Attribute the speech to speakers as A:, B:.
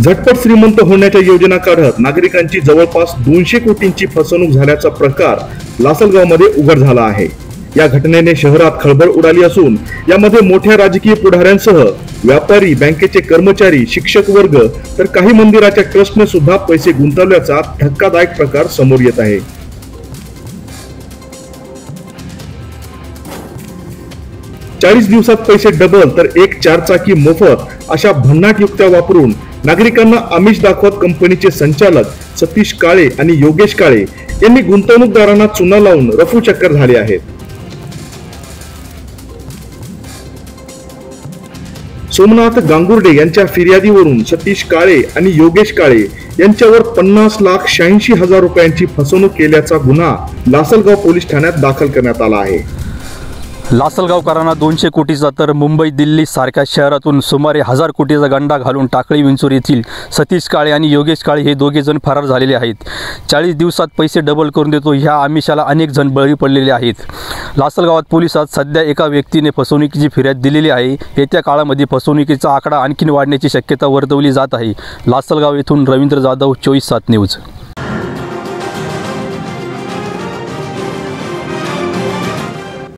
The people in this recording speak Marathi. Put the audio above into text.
A: झटपट श्रीमंत होण्याच्या योजना काढत नागरिकांची जवळपास 200 कोटींची फसवणूक झाल्याचा प्रकार लासलगावमध्ये उघड झाला आहे। या घटनेने शहरात खळबळ उडाली असून यामध्ये मोठ्या राजकीय पुढाऱ्यांसह व्यापारी, बँकेचे कर्मचारी, शिक्षक वर्ग तर काही मंदिराच्या ट्रस्टने सुद्धा पैसे गुंतवल्याचा धक्कादायक प्रकार समोर येत आहे। 40 दिवसात पैसे डबल तर एक 4 चाकी मोफत अशा भन्नाट युक्त्या वापरून नागरिकांना आमिष दाखवत कंपनीचे संचालक सतीश काळे आणि योगेश काळे यांनी गुंतवणूकदारांना चुना लावून रफू चक्कर झाले आहेत। सोमनाथ गांगुर्डे यांच्या फिर्यादीवरून सतीश काळे आणि योगेश काळे यांच्यावर 50,86,000 रुपयांची फसवणूक केल्याचा गुन्हा लासलगाव पोलीस ठाण्यात दाखल करण्यात आला आहे।
B: लासलगावकरांना 200 कोटीचा तर मुंबई, दिल्ली सारख्या शहरातून सुमारे 1000 कोटीचा गंडा घालून टाकळी विंचूर येथील सतीश काळे आणि योगेश काळे हे दोघे जण फरार झालेले आहेत। 40 दिवसात पैसे डबल करून देतो ह्या आमिषाला अनेक जण बळी पडलेले आहेत। लासलगावात पोलिसात सध्या एका व्यक्तीने फसवणुकीची फिर्याद दिलेली आहे। येत्या काळामध्ये फसवणुकीचा आकडा आणखी वाढण्याची शक्यता वर्तवली जात आहे। लासलगाव येथून रवींद्र जाधव, 24/7 न्यूज।